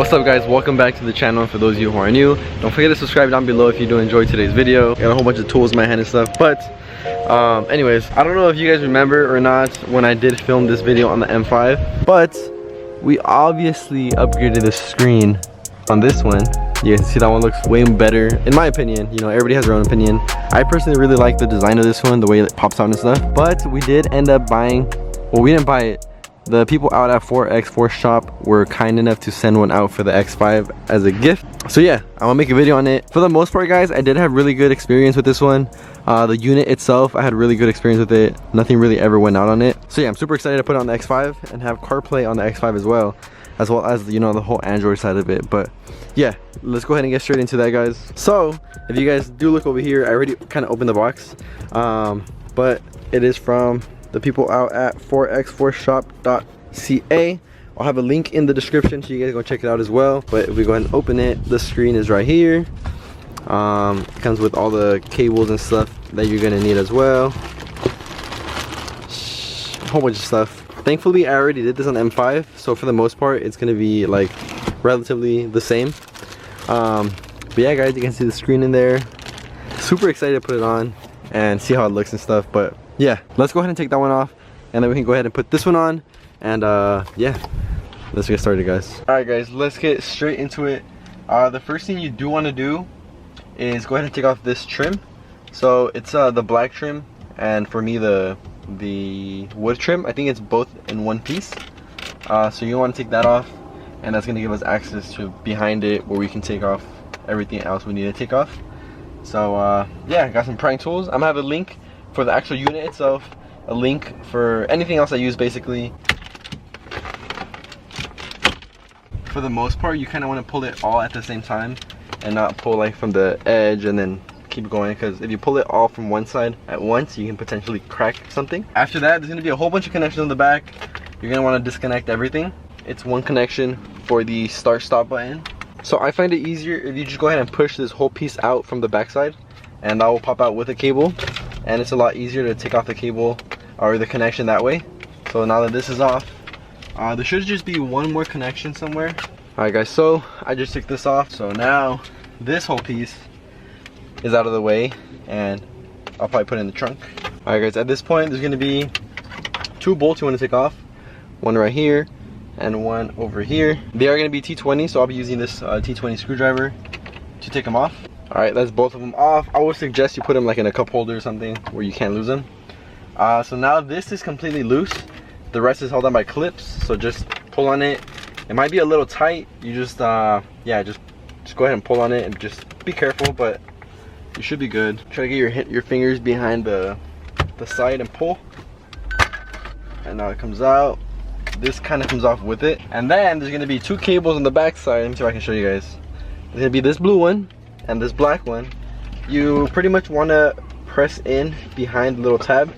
What's up guys, welcome back to the channel. For those of you who are new, don't forget to subscribe down below if you do enjoy today's video. I got a whole bunch of tools in my hand and stuff, but anyways, I don't know if you guys remember or not when I did film this video on the M5, but we obviously upgraded the screen on this one. You can see that one looks way better in my opinion. You know, everybody has their own opinion. I personally really like the design of this one, the way it pops out and stuff, but we did end up buying, well, we didn't buy it. The people out at 4x4 shop were kind enough to send one out for the X5 as a gift. So yeah, I'm gonna make a video on it. For the most part guys, I did have really good experience with this one. The unit itself, I had really good experience with it. Nothing really ever went out on it. So yeah, I'm super excited to put it on the X5 and have CarPlay on the X5 as well as, you know, the whole Android side of it. But yeah, let's go ahead and get straight into that guys. So if you guys do look over here, I already kind of opened the box, but it is from the people out at 4x4shop.ca. I'll have a link in the description so you guys go check it out as well. But if we go ahead and open it, the screen is right here. It comes with all the cables and stuff that you're gonna need as well. A whole bunch of stuff. Thankfully I already did this on M5, so for the most part it's gonna be like relatively the same. But yeah guys, you can see the screen in there. Super excited to put it on and see how it looks and stuff. But yeah, let's go ahead and take that one off, and then we can go ahead and put this one on, and yeah, let's get started guys. All right guys, let's get straight into it. The first thing you do want to do is go ahead and take off this trim. So it's the black trim, and for me the wood trim. I think it's both in one piece. So you want to take that off, and that's going to give us access to behind it where we can take off everything else we need to take off. So yeah, I got some prying tools. I'm gonna have a link for the actual unit itself, a link for anything else I use basically. For the most part, you kind of want to pull it all at the same time and not pull like from the edge and then keep going, because if you pull it all from one side at once, you can potentially crack something. After that, there's going to be a whole bunch of connections on the back. You're going to want to disconnect everything. It's one connection for the start stop button. So I find it easier if you just go ahead and push this whole piece out from the back side, and that will pop out with a cable. And it's a lot easier to take off the cable or the connection that way. So now that this is off, there should just be one more connection somewhere. Alright guys, so I just took this off. So now this whole piece is out of the way, and I'll probably put it in the trunk. Alright guys, at this point there's going to be two bolts you want to take off. One right here and one over here. They are going to be T20, so I'll be using this T20 screwdriver to take them off. Alright, that's both of them off. I would suggest you put them like in a cup holder or something where you can't lose them. So now this is completely loose. The rest is held on by clips, so just pull on it. It might be a little tight. You just yeah, just go ahead and pull on it and just be careful, but you should be good. Try to get your fingers behind the side and pull. And now it comes out. This kind of comes off with it. And then there's gonna be two cables on the back side. Let me see if I can show you guys. There's gonna be this blue one and this black one. You pretty much want to press in behind the little tab,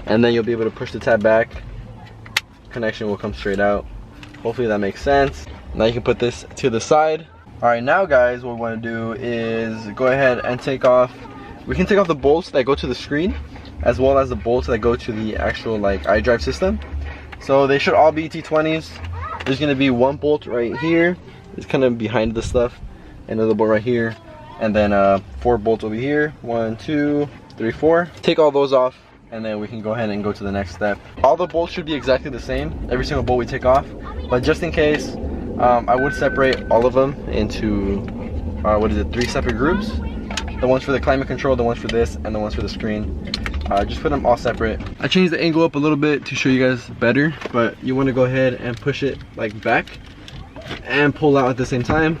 and then you'll be able to push the tab back. Connection will come straight out. Hopefully that makes sense. Now you can put this to the side. Alright, now guys, what we want to do is go ahead and take off, we can take off the bolts that go to the screen, as well as the bolts that go to the actual like iDRIVE system. So they should all be T20s. There's going to be one bolt right here. It's kind of behind the stuff. Another bolt right here, and then 4 bolts over here. 1, 2, 3, 4. Take all those off, and then we can go ahead and go to the next step. All the bolts should be exactly the same, every single bolt we take off, but just in case, I would separate all of them into 3 separate groups. The ones for the climate control, the ones for this, and the ones for the screen. Just put them all separate. I changed the angle up a little bit to show you guys better, but you want to go ahead and push it like back and pull out at the same time.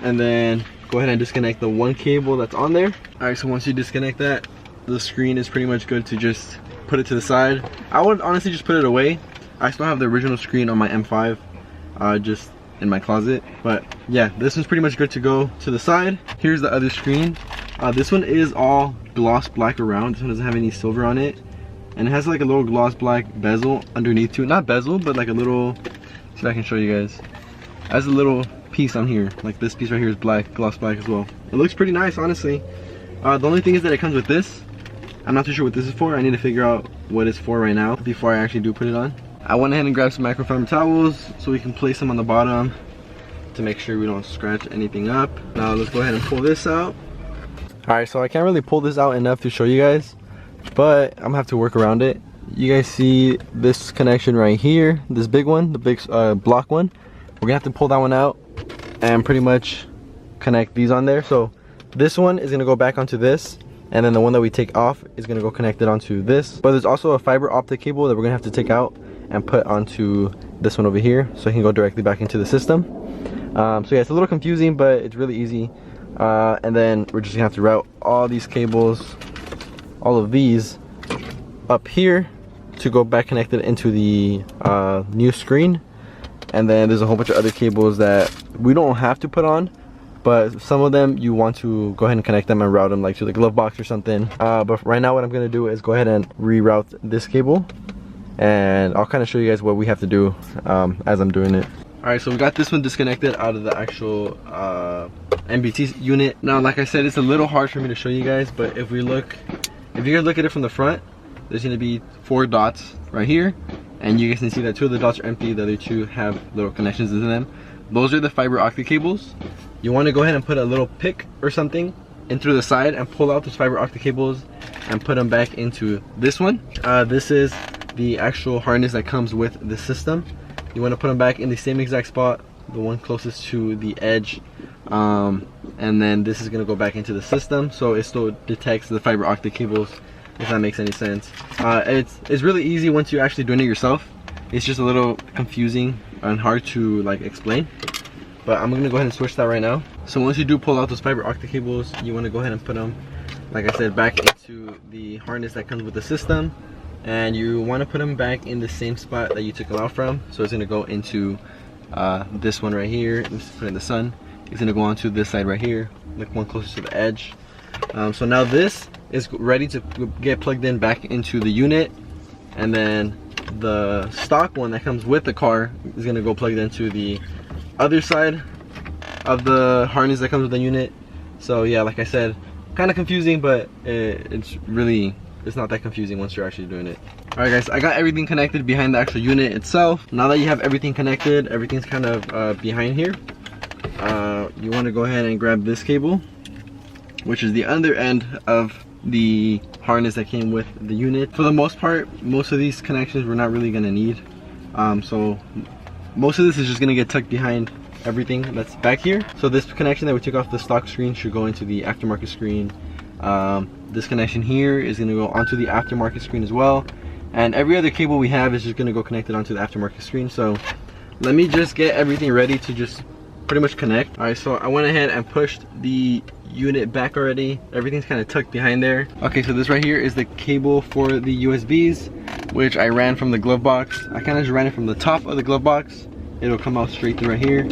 And then go ahead and disconnect the one cable that's on there. Alright, so once you disconnect that, the screen is pretty much good to just put it to the side. I would honestly just put it away. I still have the original screen on my M5 just in my closet. But yeah, this one's pretty much good to go to the side. Here's the other screen. This one is all gloss black around. This one doesn't have any silver on it. And it has like a little gloss black bezel underneath too. Not bezel, but like a little, see if I can show you guys. It has a little piece on here, like this piece right here is black, gloss black as well. It looks pretty nice, honestly. The only thing is that it comes with this. I'm not too sure what this is for. I need to figure out what it's for right now before I actually do put it on. I went ahead and grabbed some microfiber towels so we can place them on the bottom to make sure we don't scratch anything up. Now let's go ahead and pull this out. Alright, so I can't really pull this out enough to show you guys, but I'm gonna have to work around it. You guys see this connection right here, this big one, the big block one. We're gonna have to pull that one out and pretty much connect these on there. So this one is gonna go back onto this, and then the one that we take off is gonna go connected onto this. But there's also a fiber optic cable that we're gonna have to take out and put onto this one over here, so it can go directly back into the system. So yeah, it's a little confusing, but it's really easy. And then we're just gonna have to route all these cables, all of these, up here to go back connected into the new screen. And then there's a whole bunch of other cables that we don't have to put on, but some of them you want to go ahead and connect them and route them like to the glove box or something. But right now what I'm gonna do is go ahead and reroute this cable, and I'll kind of show you guys what we have to do as I'm doing it. Alright, so we got this one disconnected out of the actual MBT unit. Now, like I said, it's a little hard for me to show you guys, but if you guys look at it from the front, there's going to be 4 dots right here, and you guys can see that 2 of the dots are empty, the other 2 have little connections in them. Those are the fiber optic cables. You want to go ahead and put a little pick or something in through the side and pull out those fiber optic cables and put them back into this one. This is the actual harness that comes with the system. You want to put them back in the same exact spot, the one closest to the edge, and then this is going to go back into the system, so it still detects the fiber optic cables, if that makes any sense. It's really easy once you're actually doing it yourself. It's just a little confusing and hard to like explain, but I'm going to go ahead and switch that right now. So once you do pull out those fiber optic cables, you want to go ahead and put them, like I said, back into the harness that comes with the system. And you want to put them back in the same spot that you took them out from. So it's going to go into this one right here. Let's put it in the sun. It's going to go onto this side right here, like one closer to the edge. So now this is ready to get plugged in back into the unit, and then the stock one that comes with the car is going to go plugged into the other side of the harness that comes with the unit. So yeah, like I said, kind of confusing, but it's not that confusing once you're actually doing it. Alright guys, I got everything connected behind the actual unit itself. Now that you have everything connected, everything's kind of behind here. You want to go ahead and grab this cable, which is the other end of the harness that came with the unit. For the most part, most of these connections we're not really going to need. So most of this is just going to get tucked behind everything that's back here. So this connection that we took off the stock screen should go into the aftermarket screen. This connection here is going to go onto the aftermarket screen as well, and every other cable we have is just going to go connected onto the aftermarket screen. So let me just get everything ready to just pretty much connect. Alright, so I went ahead and pushed the unit back already. Everything's kind of tucked behind there. Okay, so this right here is the cable for the USBs, which I ran from the glove box. I kind of just ran it from the top of the glove box. It'll come out straight through right here,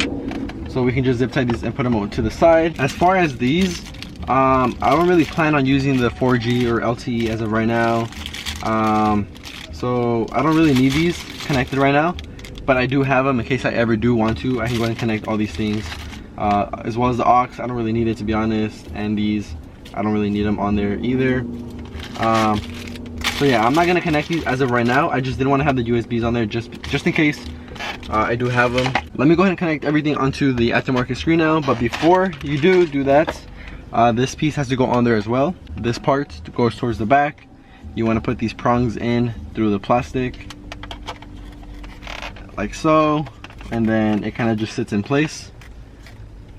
so we can just zip tie these and put them over to the side. As far as these, I don't really plan on using the 4G or LTE as of right now, so I don't really need these connected right now, but I do have them in case I ever do want to. I can go ahead and connect all these things, as well as the aux. I don't really need it, to be honest, and these, I don't really need them on there either. So yeah, I'm not gonna connect these as of right now. I just didn't want to have the USBs on there just in case I do have them. Let me go ahead and connect everything onto the aftermarket screen now, but before you do that, this piece has to go on there as well. This part goes towards the back. You want to put these prongs in through the plastic like so, and then it kind of just sits in place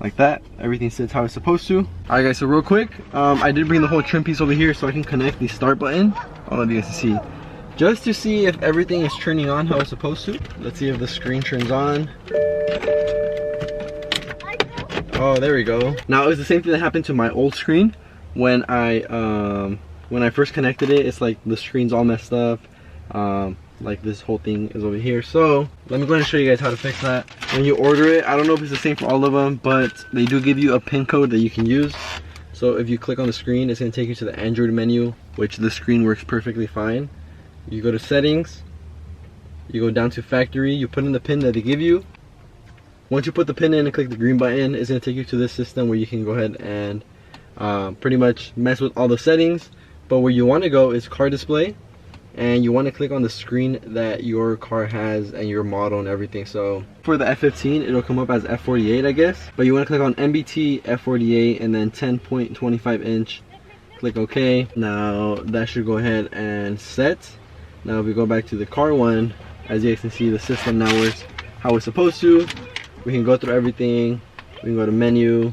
like that. Everything sits how it's supposed to. Alright guys, so real quick, I did bring the whole trim piece over here so I can connect the start button. I'll let you guys see, just to see if everything is turning on how it's supposed to. Let's see if the screen turns on. Oh, there we go. Now it's the same thing that happened to my old screen when I first connected it. It's like the screen's all messed up. Like this whole thing is over here. So let me go ahead and show you guys how to fix that. When you order it, I don't know if it's the same for all of them, but they do give you a pin code that you can use. So if you click on the screen, it's going to take you to the Android menu, which the screen works perfectly fine. You go to settings, you go down to factory, you put in the pin that they give you. Once you put the pin in and click the green button, it's going to take you to this system where you can go ahead and pretty much mess with all the settings. But where you want to go is car display. and you want to click on the screen that your car has and your model and everything. So for the F15, it'll come up as F48, I guess, but you want to click on MBT F48 and then 10.25 inch. Click OK. Now that should go ahead and set. Now if we go back to the car one, as you guys can see, the system now works how it's supposed to. We can go through everything. We can go to menu.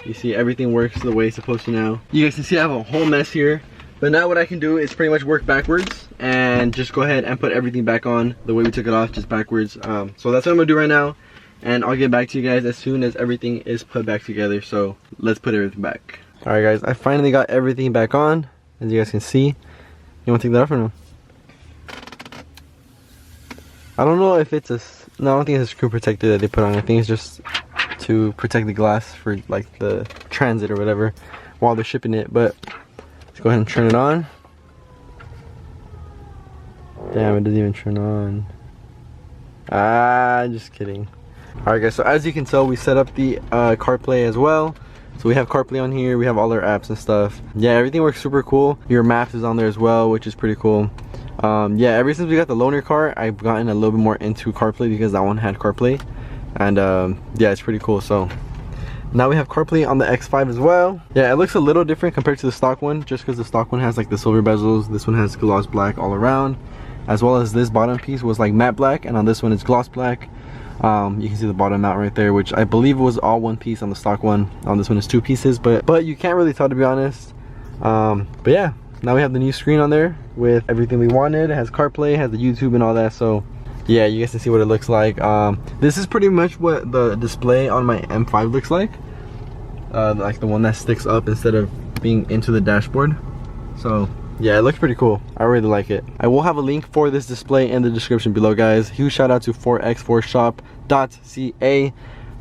You see everything works the way it's supposed to now. You guys can see I have a whole mess here. But now what I can do is pretty much work backwards and just go ahead and put everything back on the way we took it off, just backwards. So that's what I'm gonna do right now, and I'll get back to you guys as soon as everything is put back together. So let's put everything back. All right guys, I finally got everything back on, as you guys can see. You wanna take that off or no? I don't know if it's no, I don't think it's a screw protector that they put on. I think it's just to protect the glass for like the transit or whatever while they're shipping it, but let's go ahead and turn it on. Damn, it doesn't even turn on. Just kidding. Alright guys, so as you can tell, we set up the CarPlay as well. So we have CarPlay on here, we have all our apps and stuff. Yeah, everything works super cool. Your maps is on there as well, which is pretty cool. Yeah, ever since we got the loaner car, I've gotten a little bit more into CarPlay because that one had CarPlay. And yeah, it's pretty cool. So now we have CarPlay on the X5 as well. Yeah, it looks a little different compared to the stock one, just because the stock one has like the silver bezels. This one has gloss black all around, as well as this bottom piece was like matte black, and on this one it's gloss black. You can see the bottom out right there, which I believe was all one piece on the stock one. On this one is two pieces, but you can't really tell, to be honest. But yeah, now we have the new screen on there with everything we wanted. It has CarPlay, has the YouTube and all that. So yeah, you guys can see what it looks like. This is pretty much what the display on my M5 looks like. Like the one that sticks up instead of being into the dashboard. So yeah, it looks pretty cool. I really like it. I will have a link for this display in the description below, guys. Huge shout out to 4x4shop.ca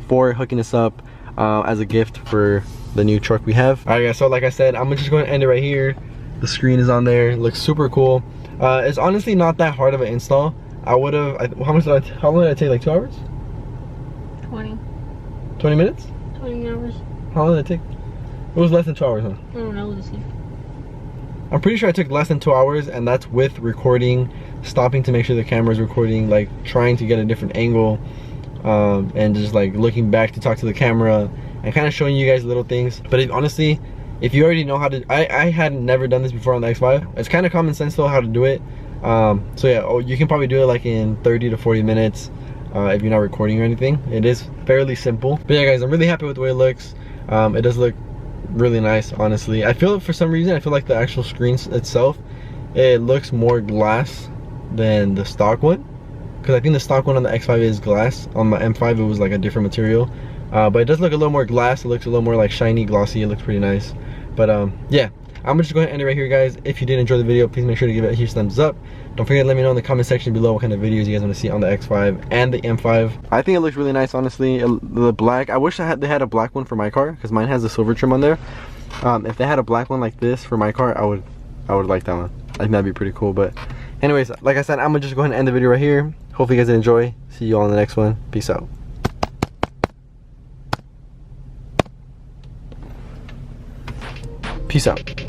for hooking us up as a gift for the new truck we have. Alright guys, so like I said, I'm just going to end it right here. The screen is on there. It looks super cool. It's honestly not that hard of an install. How long did it take? Like 2 hours? 20 minutes? 20 hours. How long did it take? It was less than 2 hours, huh? I don't know. Let's see. I'm pretty sure I took less than 2 hours, and that's with recording, stopping to make sure the camera is recording, like trying to get a different angle, and just like looking back to talk to the camera and kind of showing you guys little things. But honestly, if you already know how to, I had never done this before on the X5. It's kind of common sense though how to do it. So yeah, you can probably do it like in 30 to 40 minutes if you're not recording or anything. It is fairly simple. But yeah guys, I'm really happy with the way it looks. It does look really nice, honestly. I feel, for some reason, I feel like the actual screen itself, it looks more glass than the stock one, because I think the stock one on the X5 is glass. On my M5 it was like a different material, but it does look a little more glass. It looks a little more like shiny, glossy. It looks pretty nice. But yeah, I'm just going to end it right here, guys. If you did enjoy the video, please make sure to give it a huge thumbs up. Don't forget to let me know in the comment section below what kind of videos you guys want to see on the X5 and the M5. I think it looks really nice, honestly. The black, I wish they had a black one for my car, because mine has a silver trim on there. If they had a black one like this for my car, I would like that one. I think that'd be pretty cool. But anyways, like I said, I'm gonna just go ahead and end the video right here. Hopefully you guys did enjoy. See you all in the next one. Peace out. Peace out.